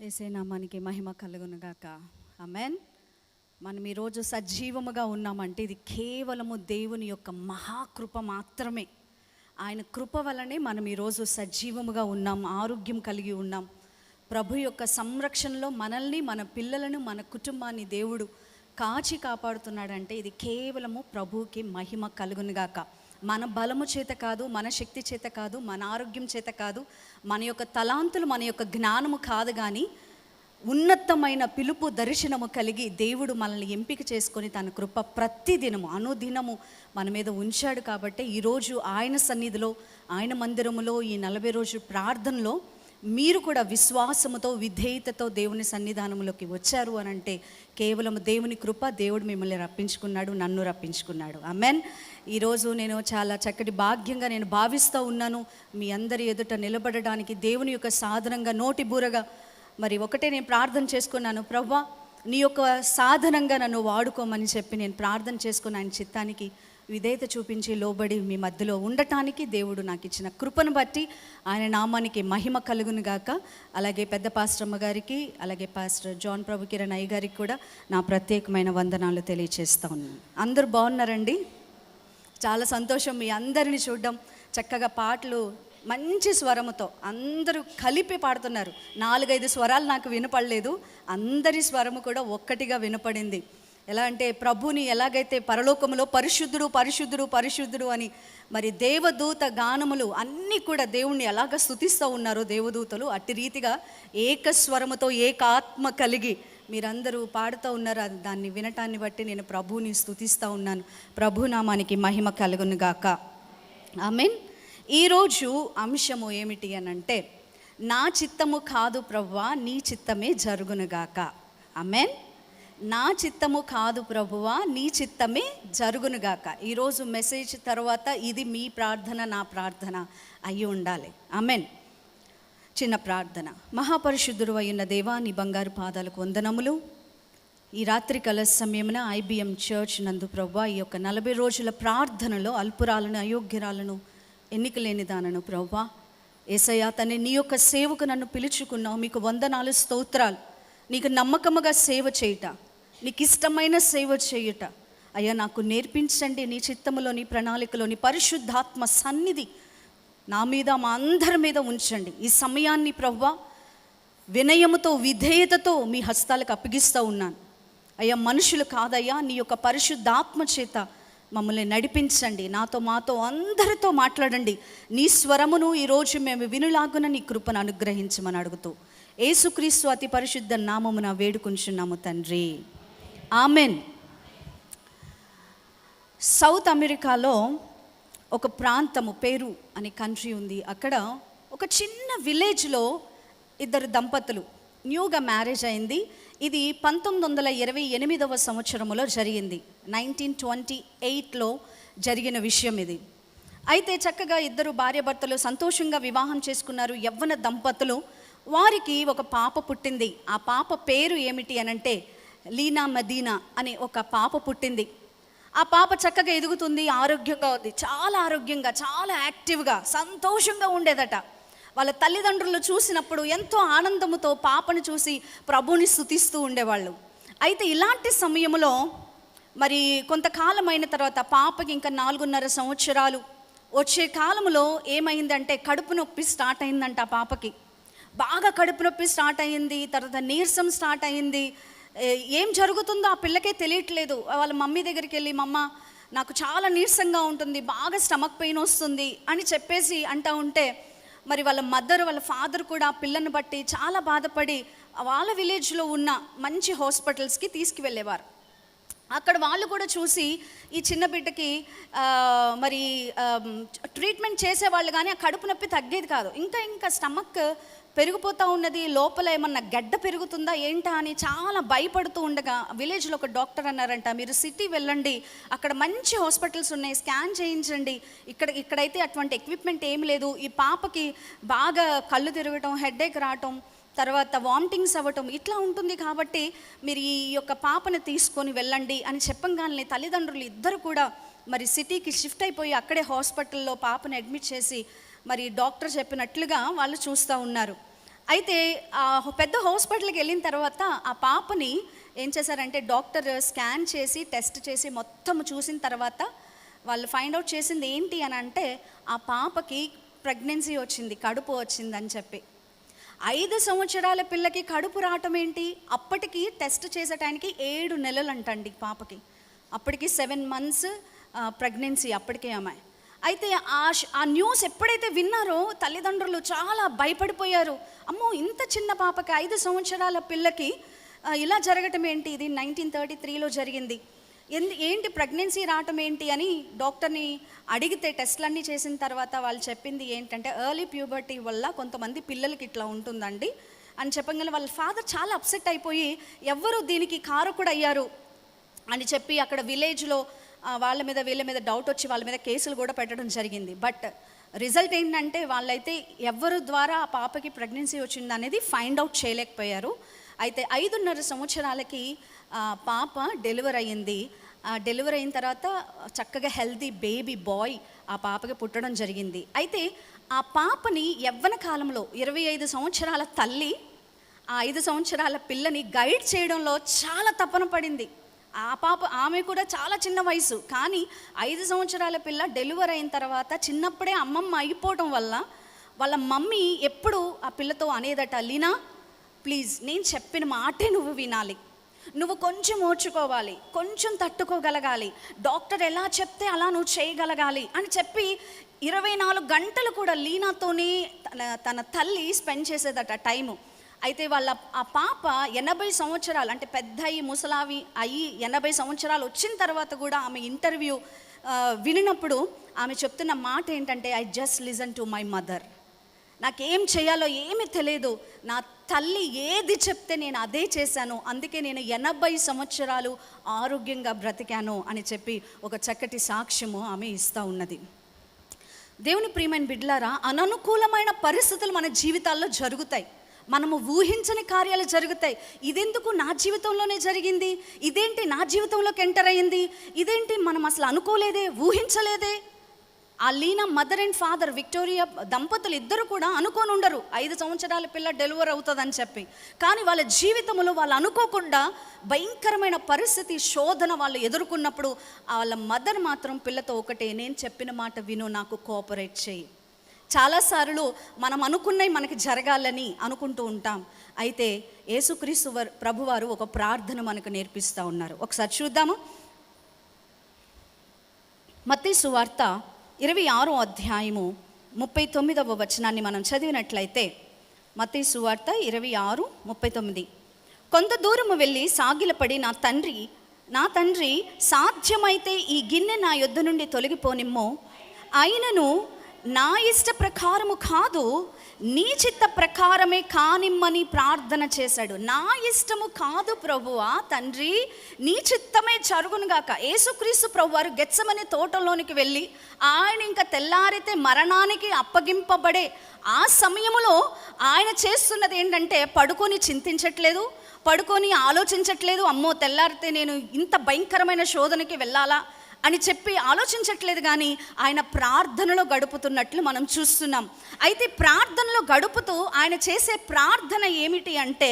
యేసే నామానికి మహిమ కలుగును గాక. ఆమేన్. మనం ఈరోజు సజీవముగా ఉన్నామంటే ఇది కేవలము దేవుని యొక్క మహాకృప మాత్రమే. ఆయన కృప వలనే మనం ఈరోజు సజీవముగా ఉన్నాం, ఆరోగ్యం కలిగి ఉన్నాం. ప్రభు యొక్క సంరక్షణలో మనల్ని, మన పిల్లలను, మన కుటుంబాన్ని దేవుడు కాచి కాపాడుతున్నాడంటే ఇది కేవలము ప్రభువుకి మహిమ కలుగును గాక. మన బలము చేత కాదు, మన శక్తి చేత కాదు, మన ఆరోగ్యం చేత కాదు, మన యొక్క తలాంతులు, మన యొక్క జ్ఞానము కాదు, కానీ ఉన్నతమైన పిలుపు దర్శనము కలిగి దేవుడు మనల్ని ఎంపిక చేసుకొని తన కృప ప్రతిదినము అనుదినము మన మీద ఉంచాడు. కాబట్టి ఈరోజు ఆయన సన్నిధిలో, ఆయన మందిరములో ఈ 40 రోజుల ప్రార్థనలో మీరు కూడా విశ్వాసముతో, విధేయతతో దేవుని సన్నిధానంలోకి వచ్చారు అని అంటే కేవలం దేవుని కృప. దేవుడు మిమ్మల్ని రప్పించుకున్నాడు, నన్ను రప్పించుకున్నాడు. ఆమెన్. ఈరోజు నేను చాలా చక్కటి భాగ్యంగా నేను భావిస్తూ ఉన్నాను మీ అందరి ఎదుట నిలబడడానికి, దేవుని యొక్క సాధనంగా, నోటి బూరగా. మరి ఒకటే నేను ప్రార్థన చేసుకున్నాను, ప్రభువా నీ యొక్క సాధనంగా నన్ను వాడుకోమని చెప్పి నేను ప్రార్థన చేసుకుని ఆయన చిత్తానికి విధేయత చూపించి లోబడి మీ మధ్యలో ఉండటానికి దేవుడు నాకు ఇచ్చిన కృపను బట్టి ఆయన నామానికి మహిమ కలుగును గాక. అలాగే పెద్ద పాస్టర్మ్మ గారికి, అలాగే పాస్టర్ జాన్ ప్రభు కిరణ్ అయ్య గారికి కూడా నా ప్రత్యేకమైన వందనాలు తెలియజేస్తూ ఉన్నాను. అందరూ బాగున్నారండి? చాలా సంతోషం మీ అందరిని చూడడం. చక్కగా పాటలు మంచి స్వరముతో అందరూ కలిపి పాడుతున్నారు. 4-5 స్వరాలు నాకు వినపడలేదు, అందరి స్వరము కూడా ఒక్కటిగా వినపడింది. ఎలా అంటే ప్రభుని ఎలాగైతే పరలోకములో పరిశుద్ధుడు పరిశుద్ధుడు పరిశుద్ధుడు అని మరి దేవదూత గానములు అన్నీ కూడా దేవుణ్ణి ఎలాగ స్తుతిస్తూ ఉన్నారో దేవదూతలు, అట్టి రీతిగా ఏకస్వరముతో ఏకాత్మ కలిగి మీరందరూ పాడుతూ ఉన్నారు. దాన్ని వినటాన్ని బట్టి నేను ప్రభువుని స్తుతిస్తూ ఉన్నాను. ప్రభునామానికి మహిమ కలుగును గాక. ఆమేన్. ఈరోజు అంశము ఏమిటి అని అంటే, నా చిత్తము కాదు ప్రభువా నీ చిత్తమే జరుగునుగాక. ఆమేన్. నా చిత్తము కాదు ప్రభువా నీ చిత్తమే జరుగునుగాక. ఈరోజు మెసేజ్ తర్వాత ఇది మీ ప్రార్థన, నా ప్రార్థన అయి ఉండాలి. ఆమేన్. చిన్న ప్రార్థన. మహాపరిశుద్ధుడు అయిన దేవా, నీ బంగారు పాదాలకు వందనములు. ఈ రాత్రి కాల సమయమున IBM చర్చ్ నందు ప్రభువా ఈ యొక్క 40 రోజుల ప్రార్థనలో అల్పురాలను, అయోగ్యరాలను, ఎన్నికలేని దానను ప్రభువా యేసయ్యా తండ్రి నీ యొక్క సేవకు నన్ను పిలుచుకున్నావు. మీకు వందనాలు, స్తోత్రాలు. నీకు నమ్మకముగా సేవ చేయుట, నీకు ఇష్టమైన సేవ చేయుట అయ్యా నాకు నేర్పించండి. నీ చిత్తములో, నీ ప్రణాళికలో, నీ పరిశుద్ధాత్మ సన్నిధి నా మీద, మా అందరి మీద ఉంచండి. ఈ సమయాన్ని ప్రభువా వినయముతో, విధేయతతో మీ హస్తాలకు అప్పగిస్తూ ఉన్నాను అయ్యా. మనుషులు కాదయ్యా, నీ యొక్క పరిశుద్ధాత్మ చేత మమ్మల్ని నడిపించండి. నాతో, మాతో, అందరితో మాట్లాడండి. నీ స్వరమును ఈరోజు మేము వినులాగున నీ కృపను అనుగ్రహించమని అడుగుతూ యేసుక్రీస్తు అతి పరిశుద్ధ నామమున వేడుకుంటున్నాము తండ్రి. ఆమెన్. సౌత్ అమెరికాలో ఒక ప్రాంతము, పేరు అనే కంట్రీ ఉంది. అక్కడ ఒక చిన్న విలేజ్లో 2 దంపతులు న్యూగా మ్యారేజ్ అయింది. ఇది 1928వ సంవత్సరంలో జరిగింది. 1928లో జరిగిన విషయం ఇది. అయితే చక్కగా 2 భార్యాభర్తలు సంతోషంగా వివాహం చేసుకున్నారు. యవ్వన దంపతులు. వారికి ఒక పాప పుట్టింది. ఆ పాప పేరు ఏమిటి అనంటే లీనా మదీనా అనే ఒక పాప పుట్టింది. ఆ పాప చక్కగా ఎదుగుతుంది, ఆరోగ్యంగా ఉంది, చాలా ఆరోగ్యంగా, చాలా యాక్టివ్గా, సంతోషంగా ఉండేదట. వాళ్ళ తల్లిదండ్రులు చూసినప్పుడు ఎంతో ఆనందముతో పాపను చూసి ప్రభువుని స్తుతిస్తూ ఉండేవాళ్ళు. అయితే ఇలాంటి సమయంలో మరి కొంతకాలం అయిన తర్వాత పాపకి ఇంకా 4.5 సంవత్సరాలు వచ్చే కాలంలో ఏమైందంటే కడుపు నొప్పి స్టార్ట్ అయిందంట. ఆ పాపకి బాగా కడుపు నొప్పి స్టార్ట్ అయ్యింది. తర్వాత నీరసం స్టార్ట్ అయ్యింది. ఏం జరుగుతుందో ఆ పిల్లకే తెలియట్లేదు. వాళ్ళ మమ్మీ దగ్గరికి వెళ్ళి, మమ్మ నాకు చాలా నీరసంగా ఉంటుంది, బాగా స్టమక్ పెయిన్ వస్తుంది అని చెప్పేసి అంటూ ఉంటే మరి వాళ్ళ మదర్, వాళ్ళ ఫాదర్ కూడా ఆ పిల్లని బట్టి చాలా బాధపడి వాళ్ళ విలేజ్లో ఉన్న మంచి హాస్పిటల్స్కి తీసుకువెళ్ళేవారు. అక్కడ వాళ్ళు కూడా చూసి ఈ చిన్న బిడ్డకి మరి ట్రీట్మెంట్ చేసేవాళ్ళు, కానీ ఆ కడుపు నొప్పి తగ్గేది కాదు. ఇంకా స్టమక్ పెరిగిపోతూ ఉన్నది, లోపల ఏమన్నా గడ్డ పెరుగుతుందా ఏంటా అని చాలా భయపడుతూ ఉండగా విలేజ్లో ఒక డాక్టర్ అన్నారంట, మీరు సిటీ వెళ్ళండి, అక్కడ మంచి హాస్పిటల్స్ ఉన్నాయి, స్కాన్ చేయించండి. ఇక్కడైతే అటువంటి ఎక్విప్మెంట్ ఏమి లేదు. ఈ పాపకి బాగా కళ్ళు తిరగటం, హెడేక్ రావటం, తర్వాత వామిటింగ్స్ అవ్వటం ఇట్లా ఉంటుంది. కాబట్టి మీరు ఈ యొక్క పాపను తీసుకొని వెళ్ళండి అని చెప్పంగానే తల్లిదండ్రులు ఇద్దరు కూడా మరి సిటీకి షిఫ్ట్ అయిపోయి అక్కడే హాస్పిటల్లో పాపను అడ్మిట్ చేసి మరి డాక్టర్ చెప్పినట్లుగా వాళ్ళు చూస్తూ ఉన్నారు. అయితే ఆ పెద్ద హాస్పిటల్కి వెళ్ళిన తర్వాత ఆ పాపని ఏం చేశారంటే డాక్టర్ స్కాన్ చేసి టెస్ట్ చేసి మొత్తం చూసిన తర్వాత వాళ్ళు ఫైండ్ అవుట్ చేసింది ఏంటి అని అంటే ఆ పాపకి ప్రెగ్నెన్సీ వచ్చింది, కడుపు వచ్చిందని చెప్పి. 5 సంవత్సరాల పిల్లకి కడుపు రావటం ఏంటి? అప్పటికి టెస్ట్ చేసేటానికి 7 నెలలు అంటండి పాపకి. అప్పటికి 7 months ప్రెగ్నెన్సీ అప్పటికే ఆమె. అయితే ఆ న్యూస్ ఎప్పుడైతే విన్నారో తల్లిదండ్రులు చాలా భయపడిపోయారు. అమ్మో, ఇంత చిన్న పాపకి 5 సంవత్సరాల పిల్లకి ఇలా జరగటం ఏంటి? ఇది 1933లో జరిగింది. ఏంటి ప్రెగ్నెన్సీ రావటం ఏంటి అని డాక్టర్ని అడిగితే టెస్ట్లన్నీ చేసిన తర్వాత వాళ్ళు చెప్పింది ఏంటంటే ఎర్లీ ప్యూబర్టీ వల్ల కొంతమంది పిల్లలకి ఇట్లా ఉంటుందండి అని చెప్పగానే వాళ్ళ ఫాదర్ చాలా అప్సెట్ అయిపోయి ఎవరు దీనికి కారకుడు అయ్యారు అని చెప్పి అక్కడ విలేజ్లో వీళ్ళ మీద డౌట్ వచ్చి వాళ్ళ మీద కేసులు కూడా పెట్టడం జరిగింది. బట్ రిజల్ట్ ఏంటంటే వాళ్ళైతే ఎవరు ద్వారా ఆ పాపకి ప్రెగ్నెన్సీ వచ్చింది అనేది ఫైండ్ అవుట్ చేయలేకపోయారు. అయితే 5.5 సంవత్సరాలకి పాప డెలివరీ అయ్యింది. డెలివరీ అయిన తర్వాత చక్కగా హెల్తీ బేబీ బాయ్ ఆ పాపకి పుట్టడం జరిగింది. అయితే ఆ పాపని యవ్వన కాలంలో 25 సంవత్సరాల తల్లి ఆ 5 సంవత్సరాల పిల్లని గైడ్ చేయడంలో చాలా తపన పడింది. ఆమె కూడా చాలా చిన్న వయసు, కానీ 5 సంవత్సరాల పిల్ల డెలివరీ అయిన తర్వాత చిన్నప్పుడే అమ్మమ్మ అయిపోవడం వల్ల వాళ్ళ మమ్మీ ఎప్పుడు ఆ పిల్లతో అనేదట, లీనా ప్లీజ్ నేను చెప్పిన మాటే నువ్వు వినాలి, నువ్వు కొంచెం ఓర్చుకోవాలి, కొంచెం తట్టుకోగలగాలి, డాక్టర్ ఎలా చెప్తే అలా నువ్వు చేయగలగాలి అని చెప్పి 24 గంటలు కూడా లీనాతోనే తన తల్లి స్పెండ్ చేసేదట టైము. అయితే ఆ పాప 80 సంవత్సరాలు అంటే పెద్ద ముసలావి అయ్యి 80 సంవత్సరాలు వచ్చిన తర్వాత కూడా ఆమె ఇంటర్వ్యూ వినినప్పుడు ఆమె చెప్తున్న మాట ఏంటంటే, I just listen to my mother. నాకేం చేయాలో ఏమీ తెలియదు, నా తల్లి ఏది చెప్తే నేను అదే చేశాను, అందుకే నేను 80 సంవత్సరాలు ఆరోగ్యంగా బ్రతికాను అని చెప్పి ఒక చక్కటి సాక్ష్యము ఆమె ఇస్తూ ఉన్నది. దేవుని ప్రియమైన బిడ్డలారా, అననుకూలమైన పరిస్థితులు మన జీవితాల్లో జరుగుతాయి, మనము ఊహించని కార్యాలు జరుగుతాయి. ఇదెందుకు నా జీవితంలోనే జరిగింది, ఇదేంటి నా జీవితంలోకి ఎంటర్ అయ్యింది, ఇదేంటి మనం అసలు అనుకోలేదే, ఊహించలేదే. ఆ Leena mother and father Victoria దంపతులు ఇద్దరు కూడా అనుకోని ఉండరు 5 సంవత్సరాల పిల్ల డెలివరీ అవుతుందని చెప్పి. కానీ వాళ్ళ జీవితంలో వాళ్ళు అనుకోకుండా భయంకరమైన పరిస్థితి శోధన వాళ్ళు ఎదుర్కొన్నప్పుడు వాళ్ళ మదర్ మాత్రం పిల్లతో ఒకటే, నేను చెప్పిన మాట విను, నాకు కోఆపరేట్ చేయి. చాలాసార్లు మనం అనుకున్నవి మనకి జరగాలని అనుకుంటూ ఉంటాం. అయితే యేసుక్రీస్తు ప్రభువారు ఒక ప్రార్థన మనకు నేర్పిస్తూ ఉన్నారు. ఒకసారి చూద్దాము. మత్తయి సువార్త 26వ అధ్యాయము 39వ వచనాన్ని మనం చదివినట్లయితే, మత్తయి సువార్త 26:39, కొంత దూరము వెళ్ళి సాగిలపడి, నా తండ్రి సాధ్యమైతే ఈ గిన్నె నా యొద్ద నుండి తొలగిపోనిమ్ము, అయినను నా ఇష్ట ప్రకారము కాదు నీ చిత్త ప్రకారమే కానిమ్మని ప్రార్థన చేశాడు. నా ఇష్టము కాదు ప్రభువా, తండ్రి నీ చిత్తమే జరుగునుగాక. యేసుక్రీస్తు ప్రభువారు గెత్సెమనే తోటలోనికి వెళ్ళి ఆయన ఇంకా తెల్లారితే మరణానికి అప్పగింపబడే ఆ సమయంలో ఆయన చేస్తున్నది ఏంటంటే, పడుకొని చింతించట్లేదు, పడుకొని ఆలోచించట్లేదు, అమ్మో తెల్లారితే నేను ఇంత భయంకరమైన శోధనకి వెళ్ళాలా అని చెప్పి ఆలోచించట్లేదు, కానీ ఆయన ప్రార్థనలో గడుపుతున్నట్లు మనం చూస్తున్నాం. అయితే ప్రార్థనలో గడుపుతూ ఆయన చేసే ప్రార్థన ఏమిటి అంటే,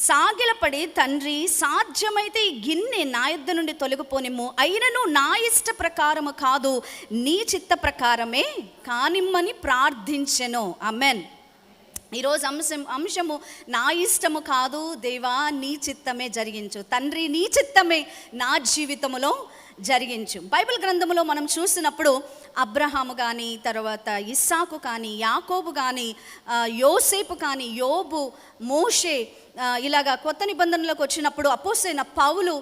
సాగిలపడి, తండ్రి సాధ్యమైతే ఈ గిన్నె నా యొద్ద నుండి తొలగిపోనిమ్ము, అయినను నా ఇష్ట ప్రకారము కాదు నీ చిత్త ప్రకారమే కానిమ్మని ప్రార్థించెను. ఆమేన్. ఈరోజు అంశము నా ఇష్టము కాదు దేవా, నీ చిత్తమే జరిగించు, తండ్రి నీ చిత్తమే నా జీవితంలో జరిగించు. బైబిల్ గ్రంథంలో మనం చూసినప్పుడు అబ్రహాము కానీ, తర్వాత ఇస్సాకు కానీ, యాకోబు కానీ, యోసేపు కానీ, యోబు, మోషే, ఇలాగా కొత్త నిబంధనలోకి వచ్చినప్పుడు అపోస్తలుడైన పౌలు,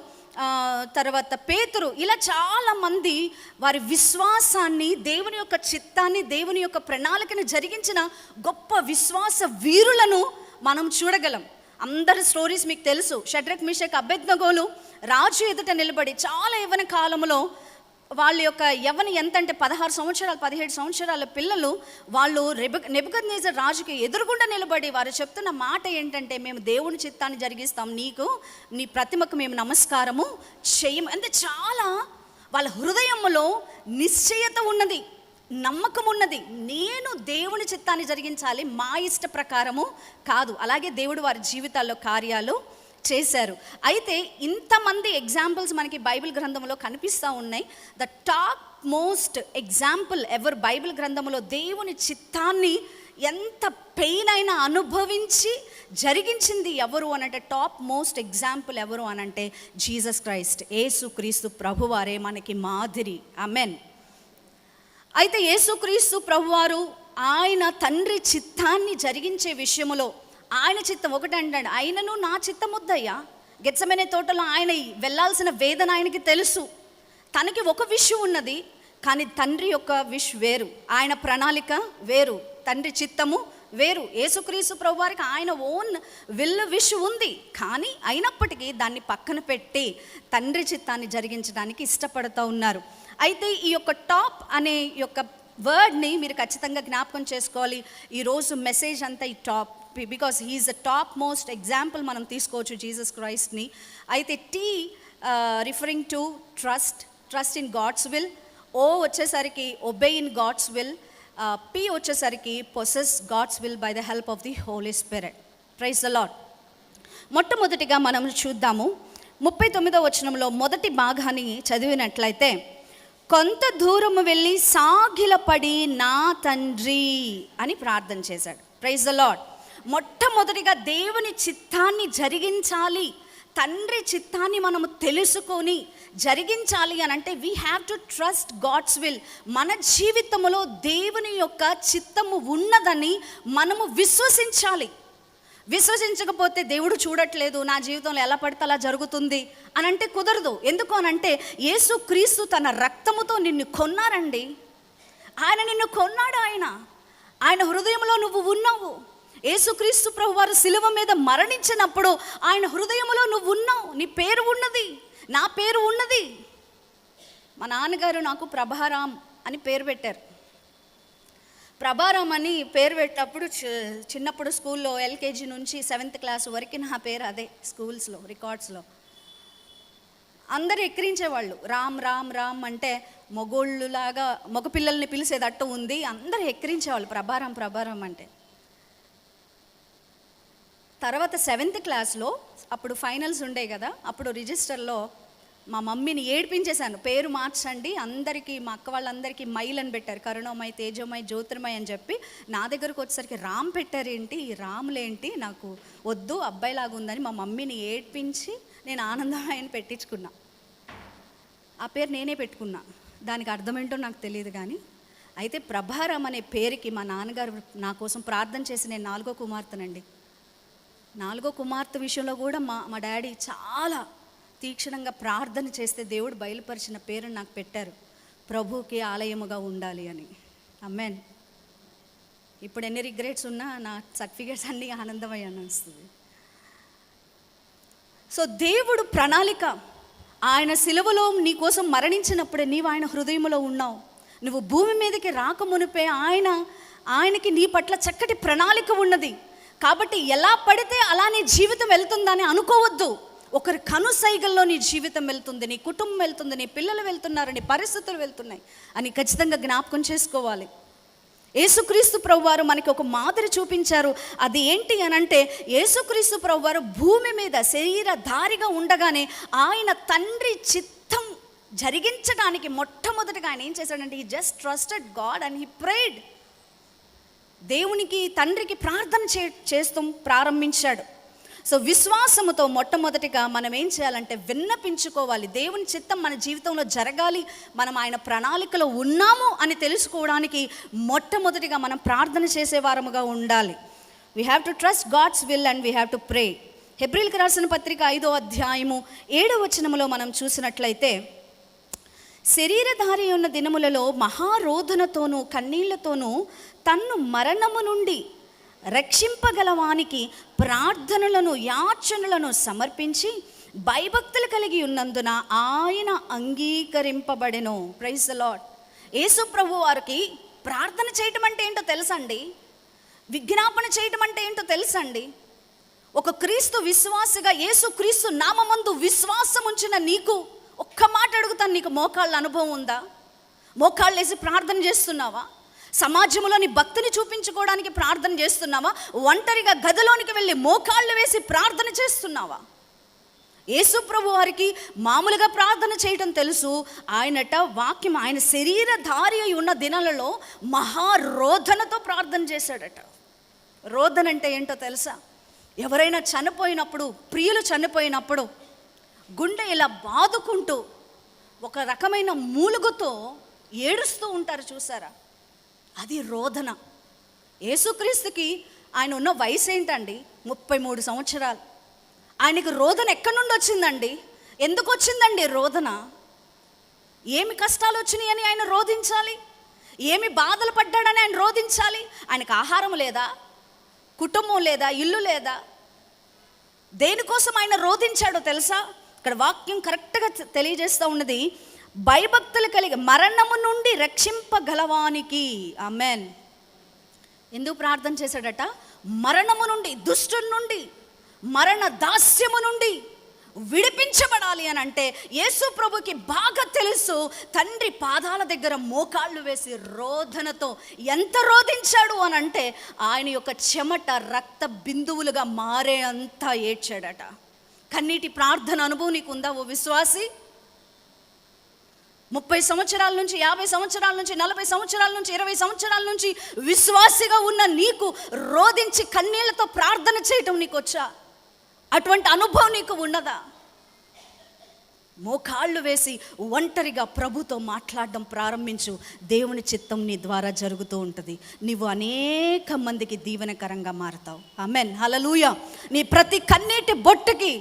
తర్వాత పేతురు, ఇలా చాలామంది వారి విశ్వాసాన్ని, దేవుని యొక్క చిత్తాన్ని, దేవుని యొక్క ప్రణాళికను జరిగించిన గొప్ప విశ్వాస వీరులను మనం చూడగలం. అందరి స్టోరీస్ మీకు తెలుసు. షడ్రక్, మేషక్, అబేద్నెగోలు రాజు ఎదుట నిలబడి చాలా యవ్వన కాలంలో వాళ్ళ యొక్క యవ్వన ఎంత అంటే 16 సంవత్సరాలు 17 సంవత్సరాల పిల్లలు వాళ్ళు నెబుకద్నెజర్ రాజుకి ఎదురుగుండా నిలబడి వారు చెప్తున్న మాట ఏంటంటే, మేము దేవుని చిత్తాన్ని జరిగిస్తాం, నీకు నీ ప్రతిమకు మేము నమస్కారము చేయము. అంటే చాలా వాళ్ళ హృదయంలో నిశ్చయత ఉన్నది. నమ్మకం ఉన్నది. నేను దేవుని చిత్తాన్ని జరిగించాలి, మా ఇష్ట ప్రకారము కాదు. అలాగే దేవుడు వారి జీవితాల్లో కార్యాలు చేశారు. అయితే ఇంతమంది ఎగ్జాంపుల్స్ మనకి బైబిల్ గ్రంథంలో కనిపిస్తూ ఉన్నాయి. The top most example ever Bible గ్రంథంలో దేవుని చిత్తాన్ని ఎంత పెయిన్ అయినా అనుభవించి జరిగించింది ఎవరు అనంటే, టాప్ మోస్ట్ ఎగ్జాంపుల్ ఎవరు అనంటే జీసస్ క్రైస్ట్, యేసుక్రీస్తు ప్రభువారే మనకి మాదిరి. ఆమెన్. అయితే యేసుక్రీస్తు ప్రభువారు ఆయన తండ్రి చిత్తాన్ని జరిగించే విషయంలో ఆయన చిత్తం ఒకటి అంటాడు, ఆయనను నా చిత్తం వద్దయ్యా. గెత్సెమనే తోటలో ఆయన వెళ్ళాల్సిన వేదన ఆయనకి తెలుసు. తనకి ఒక విషయం ఉన్నది, కానీ తండ్రి యొక్క విష్ వేరు, ఆయన ప్రణాళిక వేరు, తండ్రి చిత్తము వేరు. యేసుక్రీస్తు ప్రభువారికి ఆయన ఓన్ విష్ ఉంది, కానీ అయినప్పటికీ దాన్ని పక్కన పెట్టి తండ్రి చిత్తాన్ని జరిగించడానికి ఇష్టపడుతూ ఉన్నారు. అయితే ఈ యొక్క టాప్ అనే యొక్క వర్డ్ని మీరు ఖచ్చితంగా జ్ఞాపకం చేసుకోవాలి. ఈరోజు మెసేజ్ అంతా ఈ top, because he is the top most example మనం తీసుకోవచ్చు జీసస్ క్రైస్ట్ని. అయితే T referring to trust in God's will, O వచ్చేసరికి obey in God's will, P వచ్చేసరికి possess God's will by the help of the Holy Spirit. Praise the Lord. మొట్టమొదటిగా మనం చూద్దాము 39వ వచనంలో మొదటి భాగాన్ని చదివినట్లయితే, కొంత దూరము వెళ్ళి సాగిలపడి నా తండ్రి అని ప్రార్థన చేశాడు. Praise the Lord. మొట్టమొదటిగా దేవుని చిత్తాన్ని జరిగించాలి, తండ్రి చిత్తాన్ని మనము తెలుసుకొని జరిగించాలి అని అంటే we have to trust God's will. మన జీవితంలో దేవుని యొక్క చిత్తము ఉన్నదని మనము విశ్వసించాలి. విశ్వసించకపోతే దేవుడు చూడట్లేదు, నా జీవితంలో ఎలా పడితే అలా జరుగుతుంది అని అంటే కుదరదు. ఎందుకు అనంటే యేసుక్రీస్తు తన రక్తముతో నిన్ను కొన్నారండి. ఆయన నిన్ను కొన్నాడు. ఆయన హృదయంలో నువ్వు ఉన్నావు. యేసుక్రీస్తు ప్రభువారు శిలువ మీద మరణించినప్పుడు ఆయన హృదయంలో నువ్వు ఉన్నావు, నీ పేరు ఉన్నది, నా పేరు ఉన్నది. మా నాన్నగారు నాకు ప్రభారాం అని పేరు పెట్టారు. ప్రభారాం అని పేరు పెట్టేటప్పుడు చిన్నప్పుడు స్కూల్లో ఎల్కేజీ నుంచి 7th క్లాస్ వరకు నా పేరు అదే. స్కూల్స్లో రికార్డ్స్లో అందరూ ఎక్కిరించేవాళ్ళు. రామ్ రామ్ రామ్ అంటే మగోళ్ళులాగా మగపిల్లల్ని పిలిచేదట్టు ఉంది, అందరూ ఎక్కిరించేవాళ్ళు ప్రభారాం అంటే. తర్వాత 7th క్లాస్లో అప్పుడు ఫైనల్స్ ఉండే కదా, అప్పుడు రిజిస్టర్లో మా మమ్మీని ఏడ్పించేశాను, పేరు మార్చండి అందరికీ, మా అక్క వాళ్ళందరికీ మైల్ అని పెట్టారు, కరుణోమై, తేజోమై, జ్యోతిర్మై అని చెప్పి. నా దగ్గరకు వచ్చేసరికి రామ్ పెట్టారేంటి, ఈ రాములేంటి, నాకు వద్దు అబ్బాయిలాగా ఉందని మా మమ్మీని ఏడ్పించి నేను ఆనందమై అని పెట్టించుకున్నా. ఆ పేరు నేనే పెట్టుకున్నా, దానికి అర్థమేంటో నాకు తెలియదు. కానీ అయితే ప్రభారం అనే పేరుకి మా నాన్నగారు నా కోసం ప్రార్థన చేసి, నేను 4వ కుమార్తెనండి. 4వ కుమార్తె విషయంలో కూడా మా డాడీ చాలా తీక్షణంగా ప్రార్థన చేస్తే దేవుడు బయలుపరిచిన పేరుని నాకు పెట్టారు, ప్రభువుకి ఆలయముగా ఉండాలి అని. ఆమేన్. ఇప్పుడు ఎన్ని రిగ్రెట్స్ ఉన్నా నా సర్టిఫికేట్స్ అన్నీ ఆనందమయ్యి అనిపిస్తుంది. సో దేవుడు ప్రణాళిక, ఆయన సిలువలో నీ కోసం మరణించినప్పుడే నీవు ఆయన హృదయంలో ఉన్నావు. నువ్వు భూమి మీదకి రాకమునిపే ఆయనకి నీ పట్ల చక్కటి ప్రణాళిక ఉన్నది. కాబట్టి ఎలా పడితే అలా నీ జీవితం వెళ్తుందని అనుకోవద్దు. ఒకరి కనుసైగల్లో నీ జీవితం వెళ్తుంది, నీ కుటుంబం వెళ్తుంది, నీ పిల్లలు వెళ్తున్నారు, నీ పరిస్థితులు వెళ్తున్నాయి అని ఖచ్చితంగా జ్ఞాపకం చేసుకోవాలి. యేసుక్రీస్తు ప్రభువారు మనకి ఒక మాదిరి చూపించారు. అది ఏంటి అనంటే, యేసుక్రీస్తు ప్రభువారు భూమి మీద శరీరధారిగా ఉండగానే ఆయన తండ్రి చిత్తం జరిగించడానికి మొట్టమొదటిగా ఆయన ఏం చేశాడంటే, he just trusted God and he prayed. దేవునికి తండ్రికి ప్రార్థన చేస్తూ ప్రారంభించాడు. సో విశ్వాసముతో మొట్టమొదటిగా మనం ఏం చేయాలంటే విన్నపించుకోవాలి. దేవుని చిత్తం మన జీవితంలో జరగాలి, మనం ఆయన ప్రణాళికలో ఉన్నాము అని తెలుసుకోవడానికి మొట్టమొదటిగా మనం ప్రార్థన చేసేవారముగా ఉండాలి. We have to trust God's will and we have to pray. హెబ్రీయులకు రాసిన పత్రిక 5వ అధ్యాయము 7వ వచనములో మనం చూసినట్లయితే, శరీరధారి ఉన్న దినములలో మహారోధనతోనూ కన్నీళ్లతోనూ తన్ను మరణము నుండి రక్షింపగలవానికి ప్రార్థనలను యాచనలను సమర్పించి భయభక్తులు కలిగి ఉన్నందున ఆయన అంగీకరింపబడెను. Praise the Lord. యేసు ప్రభు వారికి ప్రార్థన చేయటం అంటే ఏంటో తెలుసండి, విజ్ఞాపన చేయటం అంటే ఏంటో తెలుసండి. ఒక క్రీస్తు విశ్వాసిగా యేసు క్రీస్తు నామమందు విశ్వాసం ఉంచిన నీకు ఒక్క మాట అడుగుతాను, నీకు మోకాళ్ళ అనుభవం ఉందా? మోకాళ్ళు వేసి ప్రార్థన చేస్తున్నావా? సమాజంలో నీ భక్తిని చూపించుకోవడానికి ప్రార్థన చేస్తున్నావా? ఒంటరిగా గదిలోనికి వెళ్ళి మోకాళ్ళు వేసి ప్రార్థన చేస్తున్నావా? యేసు ప్రభు వారికి మామూలుగా ప్రార్థన చేయటం తెలుసు. ఆయనట వాక్యం, ఆయన శరీరధారి అయి ఉన్న దినాలలో మహారోధనతో ప్రార్థన చేశాడట. రోదన అంటే ఏంటో తెలుసా? ఎవరైనా చనిపోయినప్పుడు, ప్రియులు చనిపోయినప్పుడు గుండె ఇలా బాదుకుంటూ ఒక రకమైన మూలుగుతో ఏడుస్తూ ఉంటారు చూసారా? అది రోదన. యేసుక్రీస్తుకి ఆయన ఉన్న వయసు ఏంటండి? 33 సంవత్సరాలు. ఆయనకి రోదన ఎక్కడి నుండి వచ్చిందండి? ఎందుకు వచ్చిందండి రోదన? ఏమి కష్టాలు వచ్చినాయని ఆయన రోధించాలి? ఏమి బాధలు పడ్డాడని ఆయన రోధించాలి? ఆయనకు ఆహారం లేదా? కుటుంబం లేదా? ఇల్లు లేదా? దేనికోసం ఆయన రోధించాడో తెలుసా? ఇక్కడ వాక్యం కరెక్ట్గా తెలియజేస్తూ ఉన్నది. భయభక్తులు కలిగి మరణము నుండి రక్షింపగలవానికి. ఆమెన్. ఎందుకు ప్రార్థన చేశాడట? మరణము నుండి, దుష్టుని నుండి, మరణ దాస్యము నుండి విడిపించబడాలి అని అంటే యేసు ప్రభుకి బాగా తెలుసు. తండ్రి పాదాల దగ్గర మోకాళ్ళు వేసి రోదనతో ఎంత రోధించాడు అని అంటే ఆయన యొక్క చెమట రక్త బిందువులుగా మారే అంతా ఏడ్చాడట. కన్నీటి ప్రార్థన అనుభవం నీకు ఉందా ఓ విశ్వాసి? 30 సంవత్సరాల నుంచి, 50 సంవత్సరాల నుంచి, 40 సంవత్సరాల నుంచి, 20 సంవత్సరాల నుంచి విశ్వాసిగా ఉన్న నీకు రోధించి కన్నీళ్లతో ప్రార్థన చేయటం నీకు వచ్చా? అటువంటి అనుభవం నీకు ఉన్నదా? మోకాళ్ళు వేసి ఒంటరిగా ప్రభుతో మాట్లాడడం ప్రారంభించు. దేవుని చిత్తం నీ ద్వారా జరుగుతూ ఉంటుంది. నీవు అనేక మందికి దీవెనకరంగా మారుతావు. ఆమెన్, హల్లెలూయా. నీ ప్రతి కన్నీటి బొట్టుకి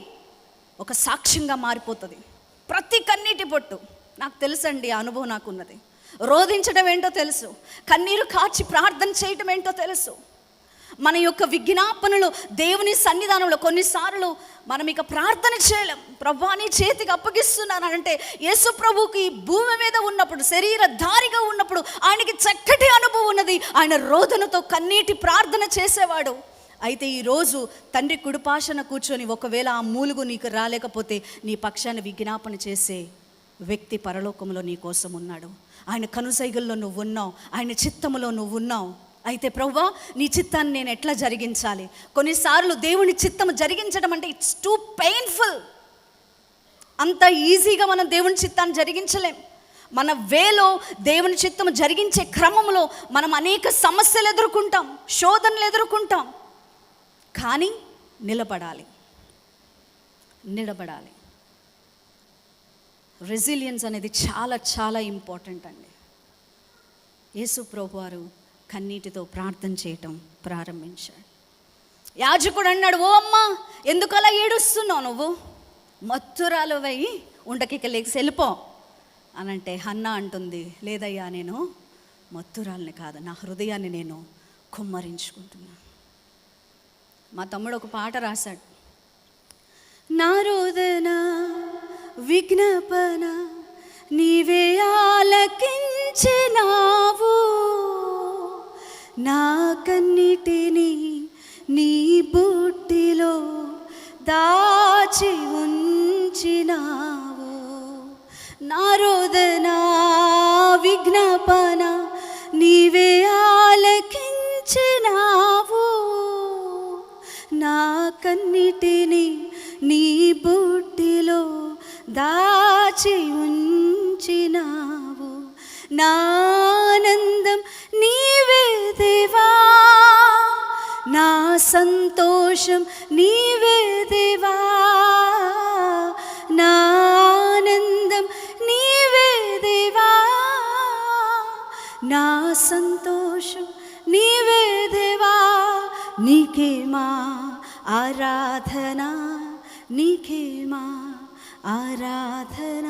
ఒక సాక్ష్యంగా మారిపోతుంది. ప్రతి కన్నీటి బొట్టు. నాకు తెలుసండి, ఆ అనుభవం నాకున్నది. రోధించడం ఏంటో తెలుసు, కన్నీరు కార్చి ప్రార్థన చేయటం ఏంటో తెలుసు. మన యొక్క విజ్ఞాపనలు దేవుని సన్నిధానంలో కొన్నిసార్లు మనం ఇక ప్రార్థన చేయలేం. ప్రభువా నీ చేతికి అప్పగిస్తున్నాను అంటే యేసు ప్రభుకి భూమి మీద ఉన్నప్పుడు, శరీరధారిగా ఉన్నప్పుడు ఆయనకి చక్కటి అనుభవం ఉన్నది. ఆయన రోదనతో కన్నీటి ప్రార్థన చేసేవాడు. అయితే ఈరోజు తండ్రి కుడిపాశన కూర్చొని ఒకవేళ ఆ మూలుగు నీకు రాలేకపోతే నీ పక్షాన విజ్ఞాపన చేసే వ్యక్తి పరలోకంలో నీ కోసం ఉన్నాడు. ఆయన కనుసైగల్లో నువ్వు ఉన్నావు, ఆయన చిత్తములో నువ్వు ఉన్నావు. అయితే ప్రభువా నీ చిత్తాన్ని నేను ఎట్లా జరిగించాలి? కొన్నిసార్లు దేవుని చిత్తము జరిగించడం అంటే ఇట్స్ టూ పెయిన్ఫుల్. అంత ఈజీగా మనం దేవుని చిత్తాన్ని జరిగించలేం. మన వేలో దేవుని చిత్తము జరిగించే క్రమంలో మనం అనేక సమస్యలు ఎదుర్కొంటాం, శోధనలు ఎదుర్కొంటాం. కానీ నిలబడాలి. రెసిలియన్స్ అనేది చాలా చాలా ఇంపార్టెంట్ అండి. యేసు ప్రభు వారు కన్నీటితో ప్రార్థన చేయటం ప్రారంభించాడు. యాజకుడు అన్నాడు, ఓ అమ్మ ఎందుకు అలా ఏడుస్తున్నావు? నువ్వు మత్తురాలువై ఉండకిక లేచి వెళ్ళిపో అనంటే హన్నా అంటుంది, లేదయ్యా నేను మత్తురాలని కాదు, నా హృదయాన్ని నేను కుమ్మరించుకుంటున్నా. మా తమ్ముడు ఒక పాట రాశాడు. నా రోదన విజ్ఞాపన నీవే ఆలకించినావు, నా కన్నిటిని నీ బుట్టిలో దాచి ఉంచినావు. నా రోదన విజ్ఞాపన నీవే ఆలకించినావు, నా కన్నిటిని నీ బుట్టిలో దాచి ఉంచినావు. నా ఆనందం నీవే దేవా, నా సంతోషం నీవే దేవా, నా ఆనందం నీవే దేవా, నా సంతోషం నీవే దేవా. నీకే మా ఆరాధన, నీకే మా ఆరాధన.